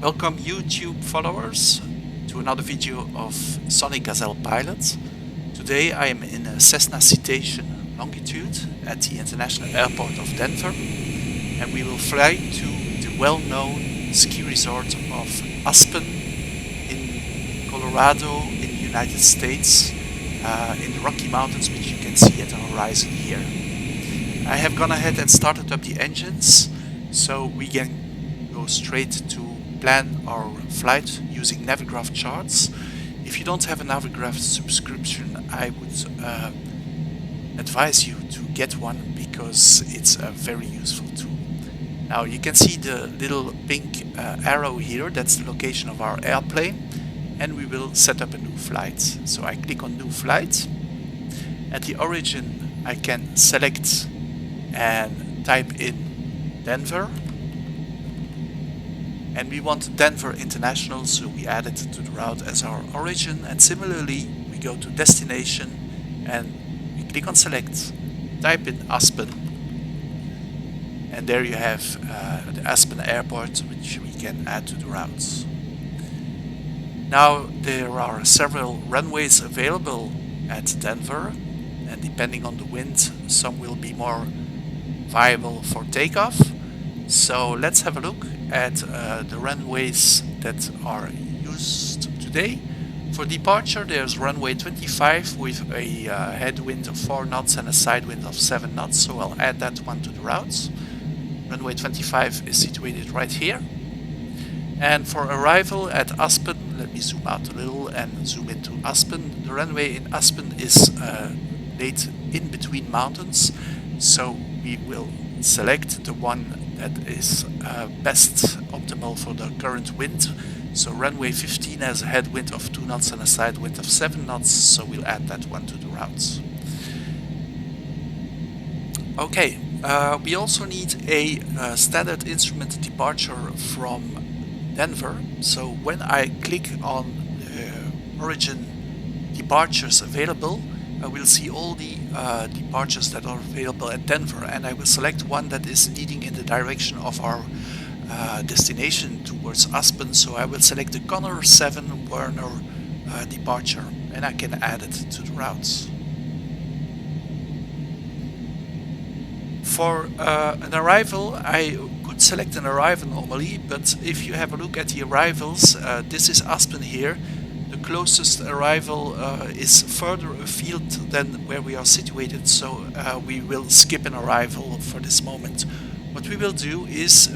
Welcome YouTube followers to another video of Sonic Gazelle Pilot. Today I am in a Cessna Citation Longitude at the International Airport of Denver, and we will fly to the well-known ski resort of Aspen in Colorado in the United States, in the Rocky Mountains, which you can see at the horizon here. I have gone ahead and started up the engines so we can go straight to plan our flight using Navigraph charts. If you don't have a Navigraph subscription, I would advise you to get one because it's a very useful tool. Now you can see the little pink arrow here, that's the location of our airplane, and we will set up a new flight. So I click on new flight. At the origin I can select and type in Denver. And we want Denver International, so we add it to the route as our origin. And similarly, we go to destination and we click on select, type in Aspen, and there you have the Aspen airport, which we can add to the routes. Now there are several runways available at Denver, and depending on the wind, some will be more viable for takeoff. So let's have a look at the runways that are used today. For departure, there's runway 25 with a headwind of 4 knots and a side wind of 7 knots, so I'll add that one to the routes. Runway 25 is situated right here. And for arrival at Aspen, let me zoom out a little and zoom into Aspen. The runway in Aspen is laid in between mountains, so we will select the one that is best optimal for the current wind. So runway 15 has a headwind of 2 knots and a side wind of 7 knots, so we'll add that one to the routes. Okay, we also need a standard instrument departure from Denver. So when I click on origin departures available, I will see all the departures that are available at Denver, and I will select one that is leading in the direction of our destination towards Aspen. So I will select the Connor 7 Werner departure, and I can add it to the routes. For an arrival, I could select an arrival normally, but if you have a look at the arrivals, this is Aspen here. The closest arrival is further afield than where we are situated, so we will skip an arrival for this moment. What we will do is,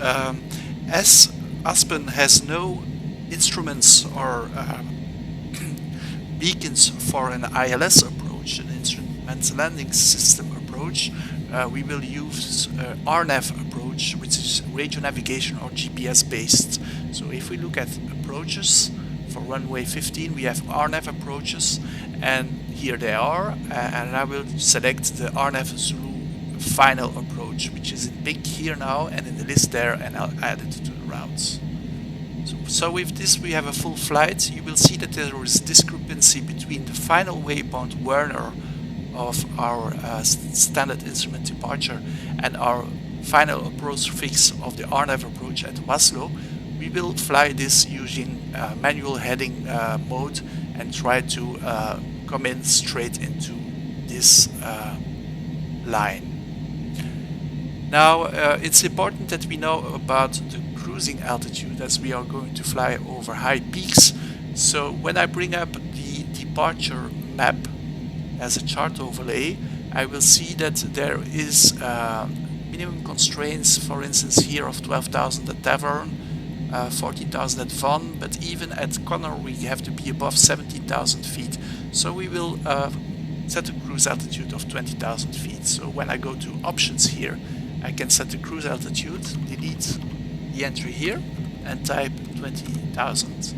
as Aspen has no instruments or beacons for an ILS approach, an instrument landing system approach, we will use RNAV Approach, which is radio navigation or GPS based. So if we look at approaches, for runway 15 we have RNAV approaches, and here they are, and I will select the RNAV Zulu final approach, which is in pink here now and in the list there, and I'll add it to the routes. So with this we have a full flight. You will see that there is discrepancy between the final waypoint Werner of our standard instrument departure and our final approach fix of the RNAV approach at Waslow. We will fly this using manual heading mode and try to come in straight into this line. Now it's important that we know about the cruising altitude, as we are going to fly over high peaks. So when I bring up the departure map as a chart overlay, I will see that there is minimum constraints, for instance here of 12,000 at Tavern, 14,000 at Vaughan, but even at Connor we have to be above 17,000 feet. So we will set a cruise altitude of 20,000 feet. So when I go to options here, I can set the cruise altitude, delete the entry here, and type 20,000.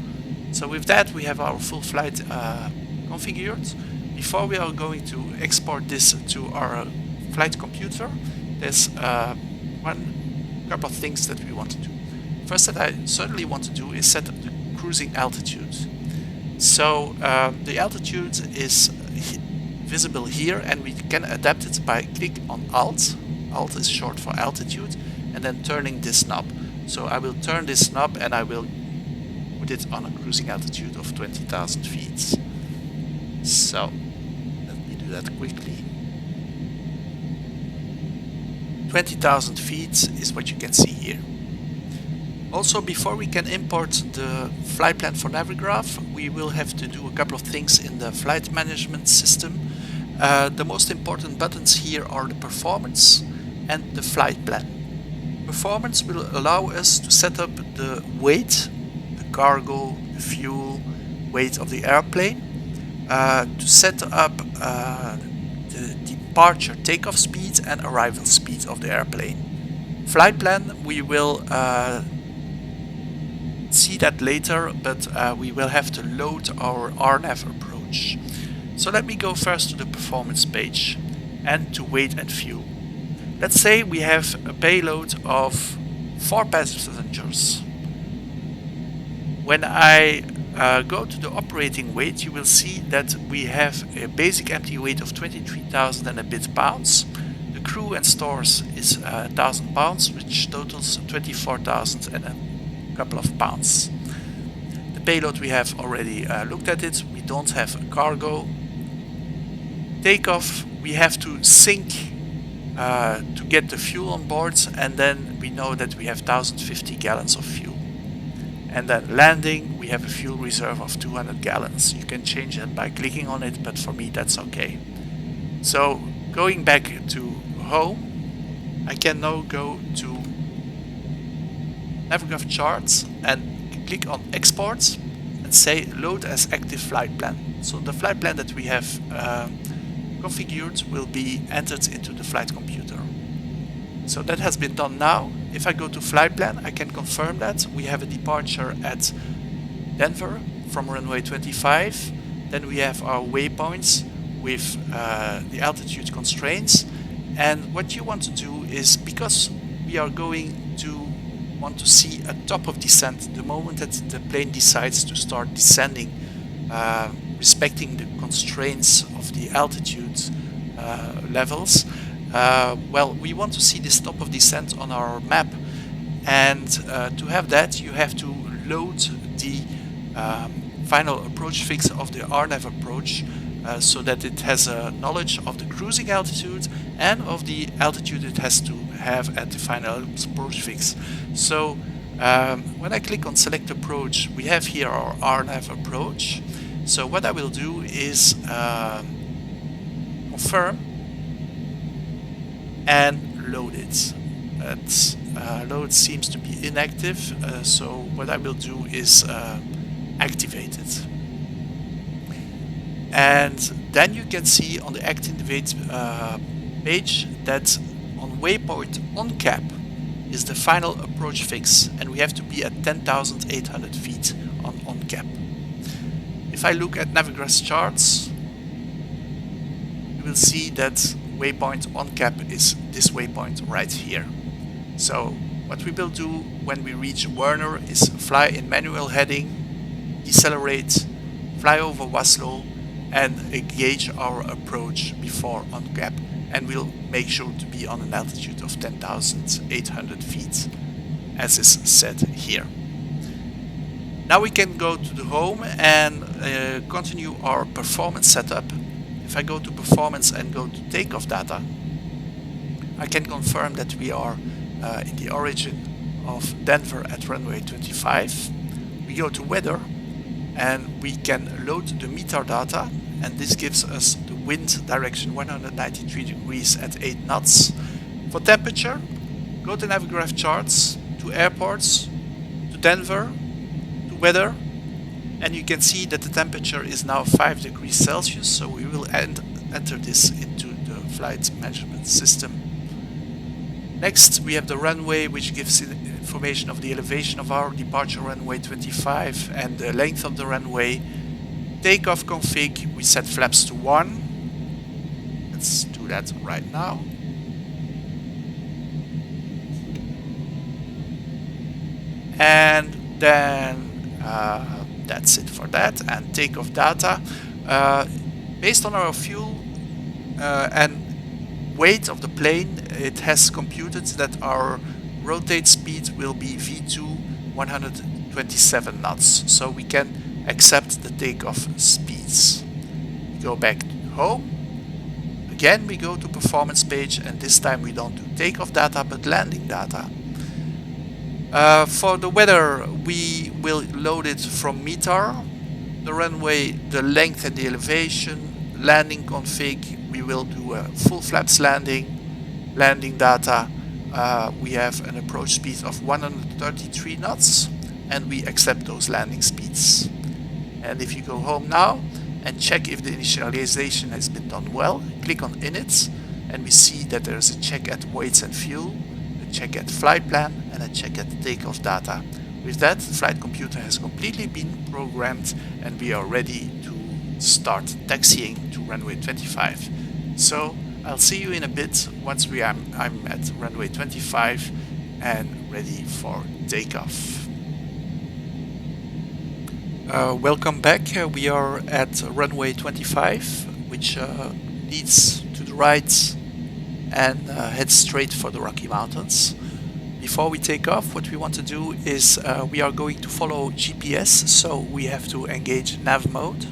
So with that we have our full flight configured. Before we are going to export this to our flight computer, there's one couple of things that we want to do. First that I certainly want to do is set up the cruising altitude. So the altitude is visible here, and we can adapt it by click on Alt. Alt is short for altitude, and then turning this knob. So I will turn this knob and I will put it on a cruising altitude of 20,000 feet. So let me do that quickly. 20,000 feet is what you can see here. Also, before we can import the flight plan for Navigraph, we will have to do a couple of things in the flight management system. The most important buttons here are the performance and the flight plan. Performance will allow us to set up the weight, the cargo, the fuel, weight of the airplane, to set up the departure takeoff speed and arrival speed of the airplane. Flight plan, we will see that later, but we will have to load our RNAV approach. So let me go first to the performance page and to weight and fuel. Let's say we have a payload of 4 passengers. When I go to the operating weight, you will see that we have a basic empty weight of 23,000 and a bit pounds. The crew and stores is 1,000 pounds, which totals 24,000 and a couple of pounds. The payload, we have already looked at it. We don't have a cargo. Takeoff, we have to sink to get the fuel on board, and then we know that we have 1,050 gallons of fuel. And then landing, we have a fuel reserve of 200 gallons. You can change that by clicking on it, but for me that's okay. So going back to home, I can now go to Navigraph charts and click on export and say load as active flight plan. So the flight plan that we have configured will be entered into the flight computer. So that has been done now. If I go to flight plan, I can confirm that we have a departure at Denver from runway 25. Then we have our waypoints with the altitude constraints. And what you want to do is, because we are going to want to see a top of descent the moment that the plane decides to start descending, respecting the constraints of the altitude levels, well, we want to see this top of descent on our map, and to have that you have to load the final approach fix of the RNAV approach, so that it has a knowledge of the cruising altitude and of the altitude it has to have at the final approach fix. So when I click on select approach, we have here our RNAV approach. So what I will do is confirm and load it. That load seems to be inactive, so what I will do is activate it. And then you can see on the activate page that on waypoint on cap is the final approach fix, and we have to be at 10,800 feet on cap. If I look at Navigraph's charts, you will see that waypoint on cap is this waypoint right here. So what we will do when we reach Werner is fly in manual heading, decelerate, fly over Waslow, and gauge our approach before on cap, and we'll make sure to be on an altitude of 10,800 feet as is said here. Now we can go to the home and continue our performance setup. If I go to performance and go to takeoff data, I can confirm that we are in the origin of Denver at runway 25. We go to weather and we can load the METAR data, and this gives us the wind direction 193 degrees at 8 knots. For temperature, go to Navigraph charts, to airports, to Denver, to weather, and you can see that the temperature is now 5 degrees Celsius, so we will enter this into the flight management system. Next, we have the runway, which gives information of the elevation of our departure runway 25 and the length of the runway. Takeoff config, we set flaps to 1. Let's do that right now. And then that's it for that. And takeoff data. Based on our fuel and weight of the plane, it has computed that our rotate speed will be V2 120 27 knots, so we can accept the takeoff speeds. We go back home. Again, we go to performance page, and this time we don't do takeoff data but landing data. For the weather, we will load it from METAR. The runway, the length and the elevation, landing config, we will do a full flaps landing data. We have an approach speed of 133 knots, and we accept those landing speeds. And if you go home now and check if the initialization has been done well, click on Init, and we see that there is a check at weights and fuel, a check at flight plan, and a check at takeoff data. With that, the flight computer has completely been programmed, and we are ready to start taxiing to runway 25. So I'll see you in a bit once I'm at runway 25 and ready for takeoff. Welcome back. We are at runway 25, which leads to the right and heads straight for the Rocky Mountains. Before we take off, what we want to do is we are going to follow GPS, so we have to engage nav mode.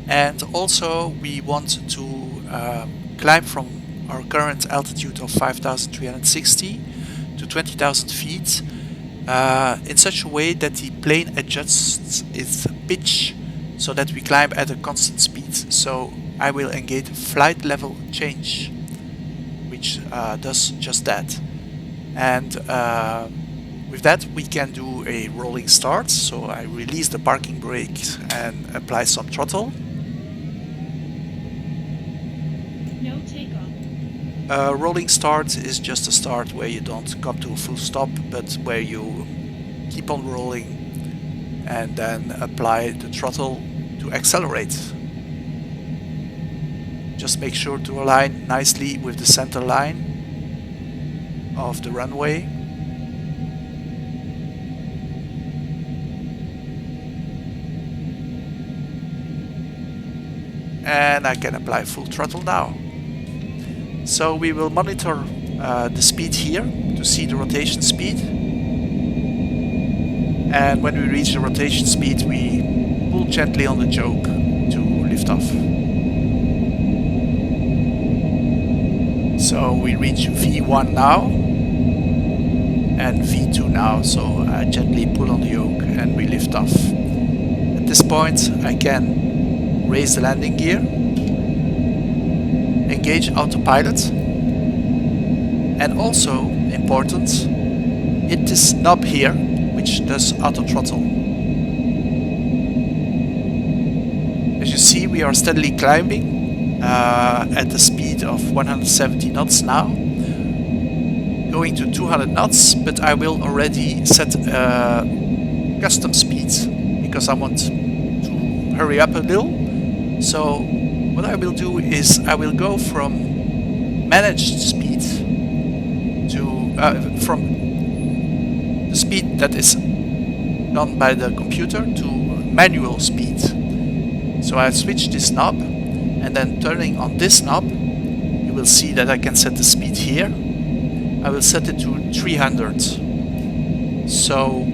And also we want to climb from our current altitude of 5,360 to 20,000 feet in such a way that the plane adjusts its pitch so that we climb at a constant speed. So I will engage flight level change, which does just that. And with that we can do a rolling start. So I release the parking brake and apply some throttle. No takeoff. Rolling start is just a start where you don't come to a full stop, but where you keep on rolling and then apply the throttle to accelerate. Just make sure to align nicely with the center line of the runway. And I can apply full throttle now. So we will monitor the speed here to see the rotation speed. And when we reach the rotation speed, we pull gently on the choke to lift off. So we reach V1 now and V2 now, so I gently pull on the yoke and we lift off. At this point I can raise the landing gear, engage autopilot, and also, important, hit this knob here which does auto throttle. As you see, we are steadily climbing at the speed of 170 knots now, going to 200 knots, but I will already set custom speed because I want to hurry up a little. So what I will do is I will go from managed speed to from the speed that is done by the computer to manual speed. So I switch this knob, and then turning on this knob, you will see that I can set the speed here. I will set it to 300. So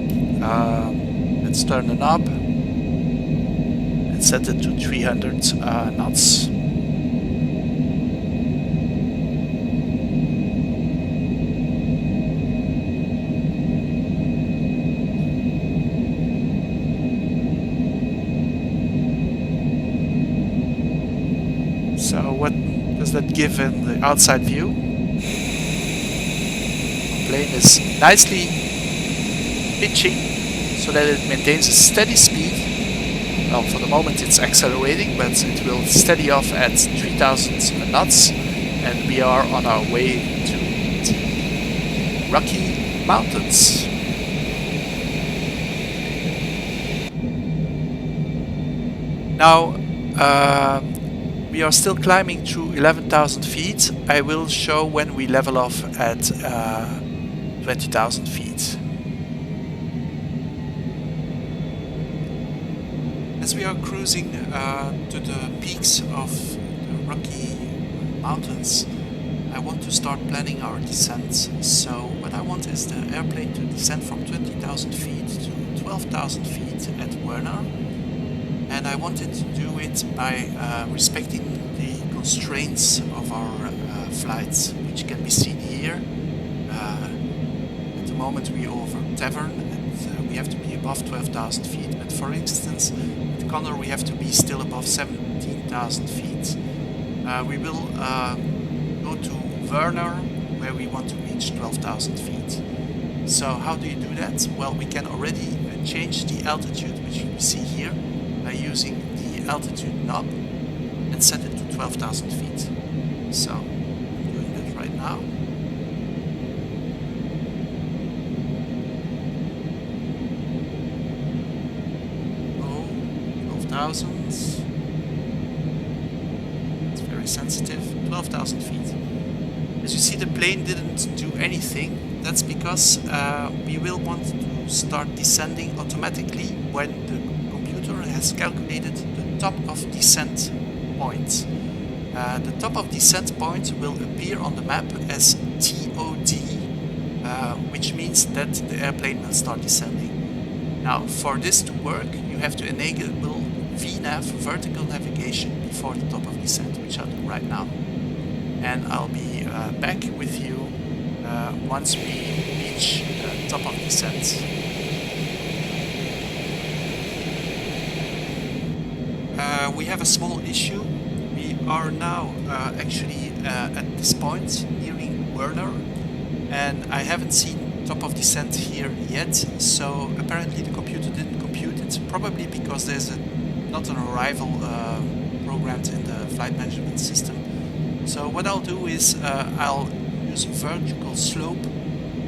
let's turn the knob and set it to 300 knots. So what does that give in the outside view? The plane is nicely pitching so that it maintains a steady speed. Well, for the moment it's accelerating, but it will steady off at 3,000 knots, and we are on our way to the Rocky Mountains. Now, we are still climbing through 11,000 feet. I will show when we level off at 20,000 feet. As we are cruising to the peaks of the Rocky Mountains, I want to start planning our descent. So what I want is the airplane to descend from 20,000 feet to 12,000 feet at Werner, and I wanted to do it by respecting the constraints of our flights, which can be seen here. At the moment we over Tavern, and we have to be above 12,000 feet, but for instance at Connor we have to be still above 17,000 feet. We will go to Werner, where we want to reach 12,000 feet. So how do you do that? Well, we can already change the altitude, which you see here, by using the altitude knob and set it to 12,000 feet. So I'm doing that right now. Oh, 12,000. It's very sensitive. 12,000 feet. As you see, the plane didn't do anything. That's because we will want to start descending automatically when the computer has calculated the top of descent point. The top of descent point will appear on the map as TOD, which means that the airplane will start descending. Now, for this to work, you have to enable VNAV, vertical navigation, before the top of descent, which I'll do right now. And I'll be back with you once we reach the top of descent. We have a small issue. We are now actually at this point nearing Werner, and I haven't seen top of descent here yet, so apparently the computer didn't compute it, probably because there's not an arrival programmed in the flight management system. So what I'll do is I'll use vertical slope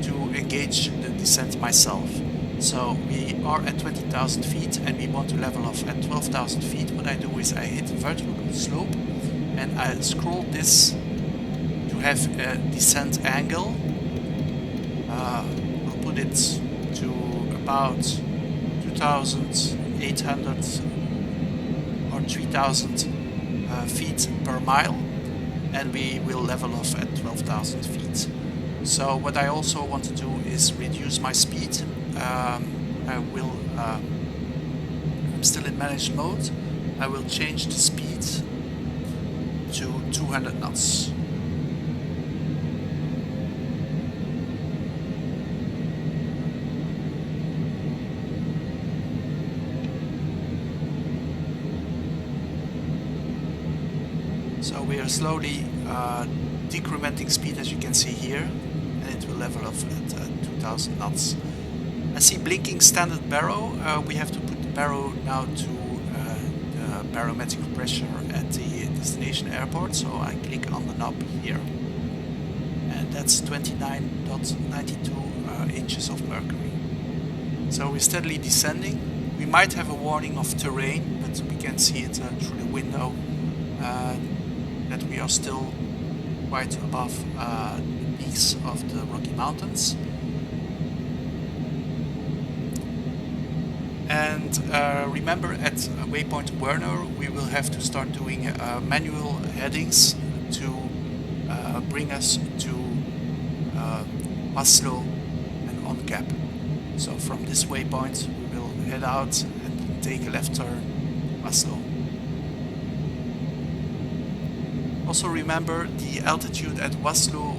to engage the descent myself. So we are at 20,000 feet and we want to level off at 12,000 feet. What I do is I hit vertical slope and I scroll this to have a descent angle. I'll put it to about 2,800 or 3,000 feet per mile, and we will level off at 12,000 feet. So what I also want to do is reduce my speed. I'm still in managed mode. I will change the speed to 200 knots. So we are slowly decrementing speed, as you can see here, and it will level off at 2000 knots. I see blinking standard barrow. We have to put the barrow now to the barometric pressure at the destination airport, so I click on the knob here. And that's 29.92 inches of mercury. So we're steadily descending. We might have a warning of terrain, but we can see it through the window that we are still quite above the peaks of the Rocky Mountains. And remember, at waypoint Werner we will have to start doing manual headings to bring us to Oslo and on cap. So from this waypoint we will head out and take a left turn Oslo. Also remember the altitude at Oslo.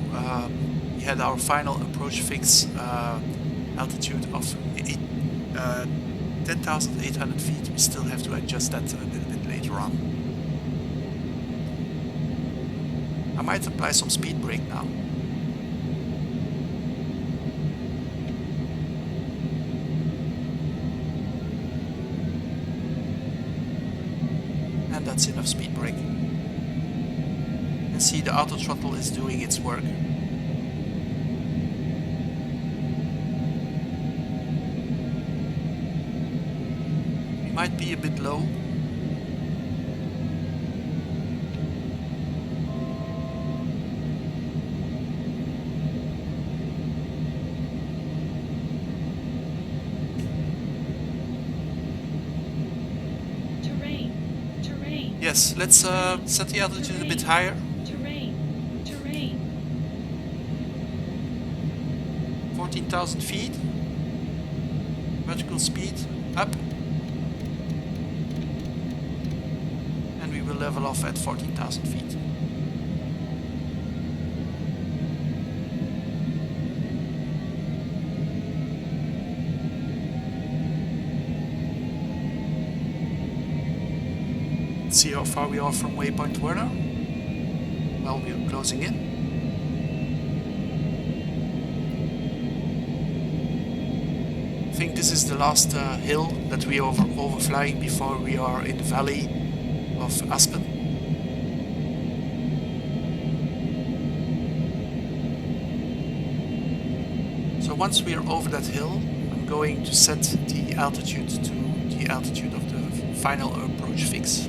We had our final approach fix altitude of 10,800 feet. We still have to adjust that a little bit later on. I might apply some speed brake now. And that's enough speed brake. And see, the auto throttle is doing its work. Might be a bit low. Terrain. Yes, let's set the altitude a bit higher. Terrain. 14,000 feet. vertical speed up, and we will level off at 14,000 feet. See how far we are from waypoint Werner. Well, we're closing in. I think this is the last hill that we are overflying before we are in the valley of Aspen. So once we are over that hill, I'm going to set the altitude to the altitude of the final approach fix.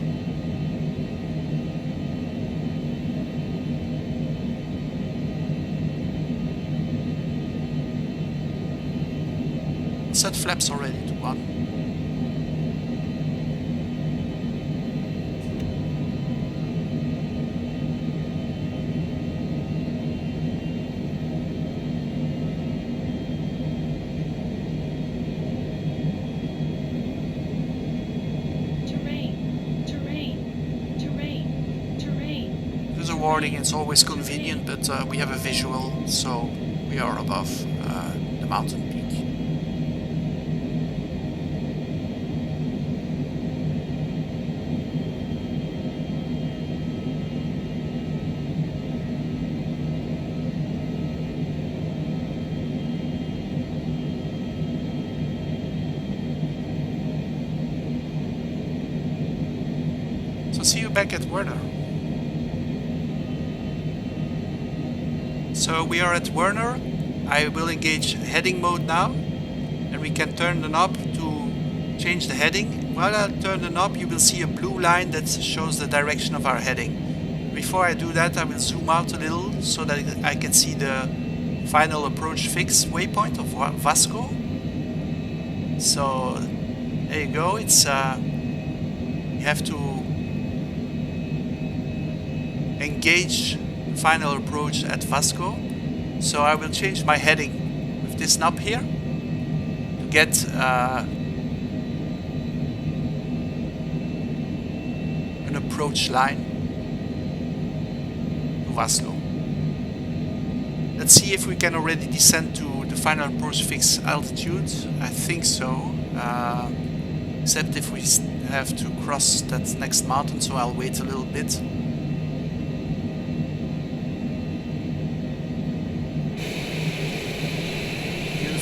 Set flaps already to 1. There's a warning, it's always convenient, but we have a visual, so we are above the mountain peak. So see you back at Werner. So we are at Werner. I will engage heading mode now, and we can turn the knob to change the heading. While I turn the knob, you will see a blue line that shows the direction of our heading. Before I do that, I will zoom out a little so that I can see the final approach fix waypoint of Vasco. So there you go. It's you have to engage final approach at Vasco. So I will change my heading with this knob here to get an approach line to Vasco. Let's see if we can already descend to the final approach fix altitude. I think so, except if we have to cross that next mountain, so I'll wait a little bit.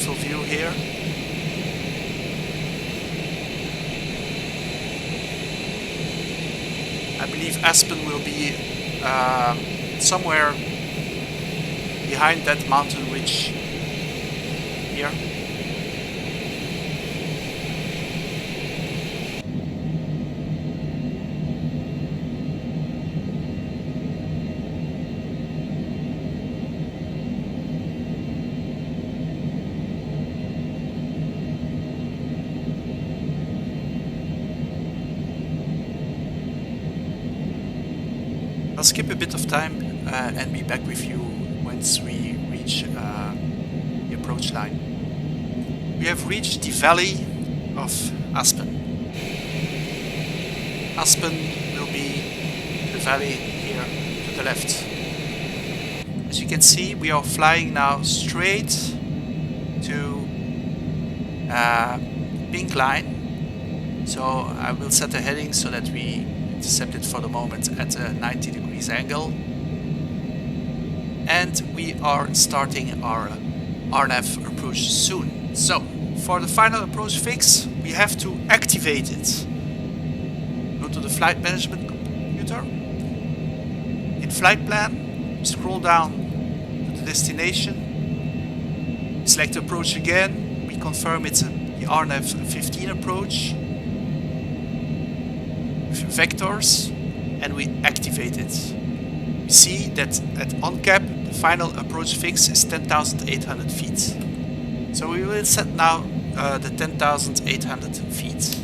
View here. I believe Aspen will be somewhere behind that mountain ridge here. I'll skip a bit of time and be back with you once we reach the approach line. We have reached the valley of Aspen. Aspen will be the valley here to the left. As you can see, we are flying now straight to pink line. So I will set the heading so that we intercept it for the moment at a 90 degrees angle. And we are starting our RNAV approach soon. So for the final approach fix, we have to activate it. Go to the flight management computer. In flight plan, scroll down to the destination. Select approach again. We confirm it's the RNAV 15 approach. Vectors, and we activate it. We see that at on-cap the final approach fix is 10,800 feet. So we will set now the 10,800 feet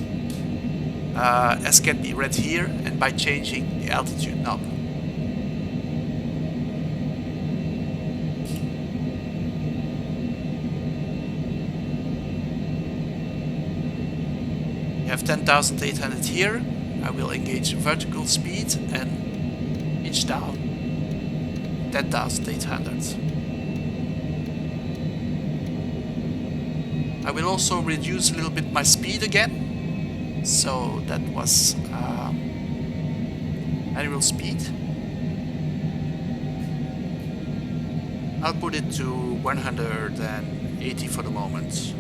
as can be read here and by changing the altitude knob. have 10,800 here. I will engage vertical speed and pitch down 10,800. I will also reduce a little bit my speed again. So that was manual speed. I'll put it to 180 for the moment,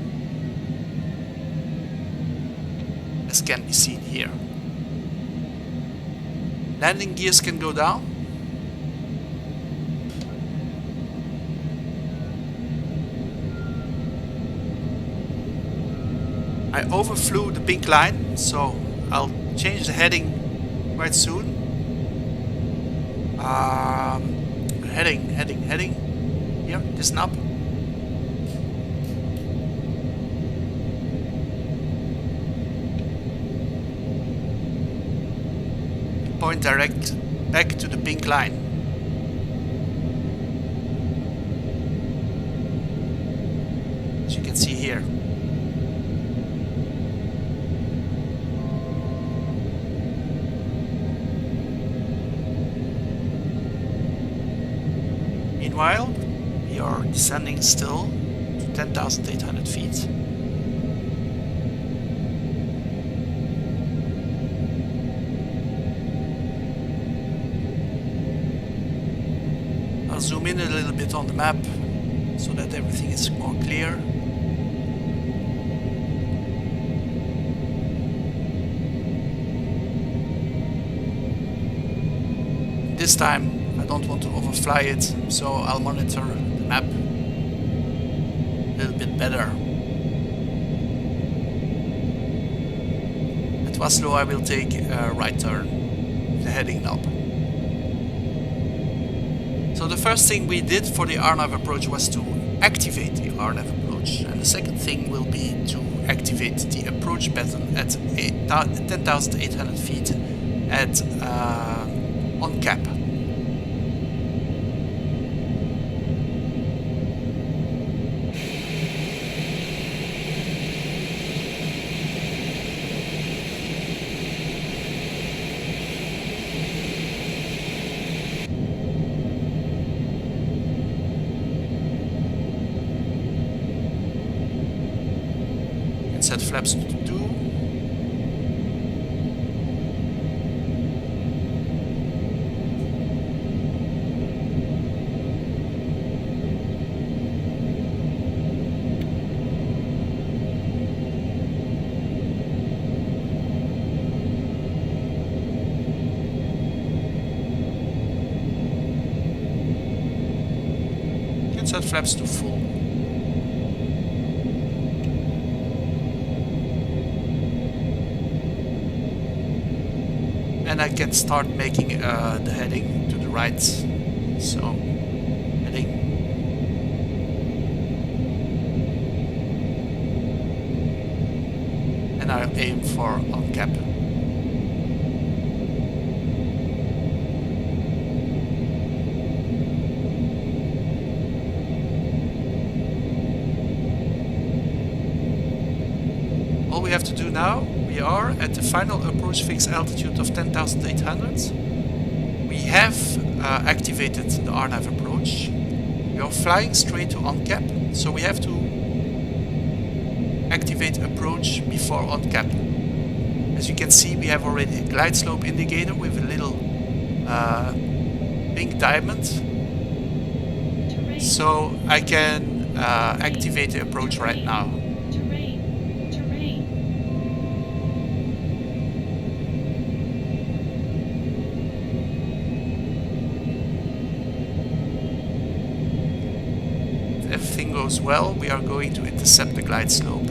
as can be seen here. Landing gears can go down. I overflew the pink line, so I'll change the heading quite soon. Heading. Here, this knob. Point direct back to the pink line. As you can see here. Meanwhile, we are descending still to 10,800 feet. I'll zoom in a little bit on the map so that everything is more clear. This time I don't want to overfly it, so I'll monitor the map a little bit better. At Waslow I will take a right turn with the heading knob. So the first thing we did for the RNAV approach was to activate the RNAV approach, and the second thing will be to activate the approach pattern at 10,800 feet at on cap. Set flaps to 2. Can set flaps to full. And I can start making the heading to the right. So, heading. And I'll aim for on cap. All we have to do now, we are at the final approach fixed altitude of 10,800. We have activated the RNAV approach. We are flying straight to on cap, so we have to activate approach before on cap. As you can see, we have already a glide slope indicator with a little pink diamond. So I can activate the approach right now. Everything goes well, we are going to intercept the glide slope.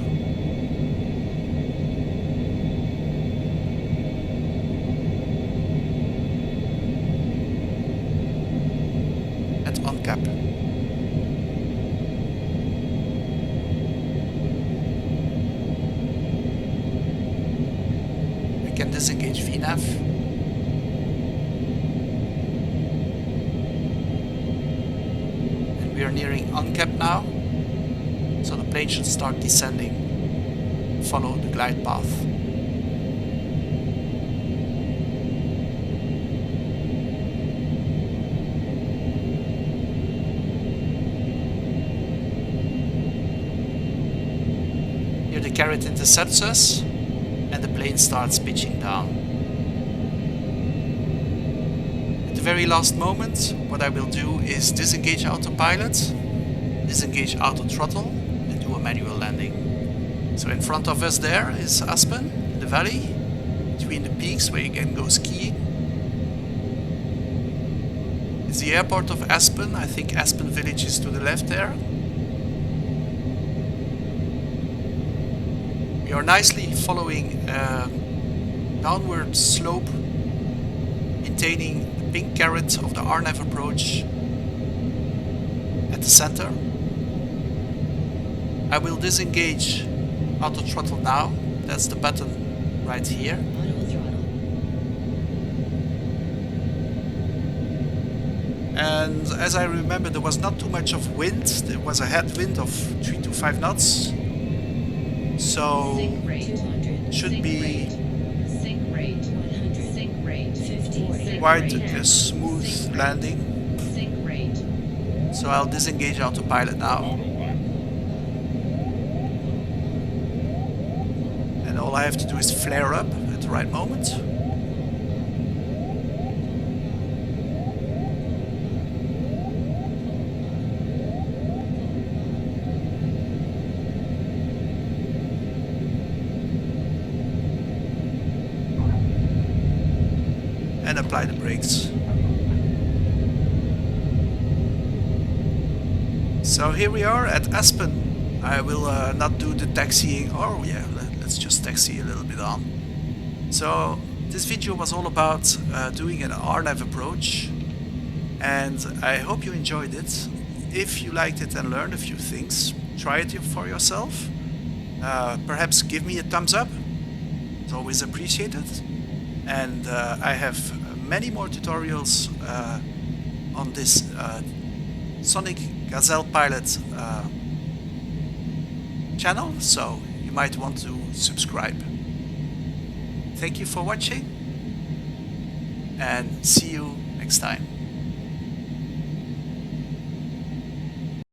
At on cap. I can disengage VNAV. We are nearing on cap now, so the plane should start descending, follow the glide path. carrot intercepts us and the plane starts pitching down. At the very last moment, what I will do is disengage autopilot, disengage auto throttle, and do a manual landing. So in front of us there is Aspen in the valley, between the peaks where you can go skiing. It's the airport of Aspen. I think Aspen village is to the left there. We are nicely following a downward slope, maintaining the pink carrot of the RNAV approach at the center. I will disengage auto throttle now. That's the button right here. And as I remember, there was not too much of wind. There was a headwind of 3 to 5 knots. So should be quite a smooth landing. So I'll disengage autopilot now. And all I have to do is flare up at the right moment. And apply the brakes. So here we are at Aspen. I will not do the taxiing, or yeah, let's just taxi a little bit on. So this video was all about doing an RNAV approach, and I hope you enjoyed it. If you liked it and learned a few things, try it for yourself. Perhaps give me a thumbs up. It's always appreciated. And I have many more tutorials on this Sonic Gazelle Pilot channel, so you might want to subscribe. Thank you for watching, and see you next time.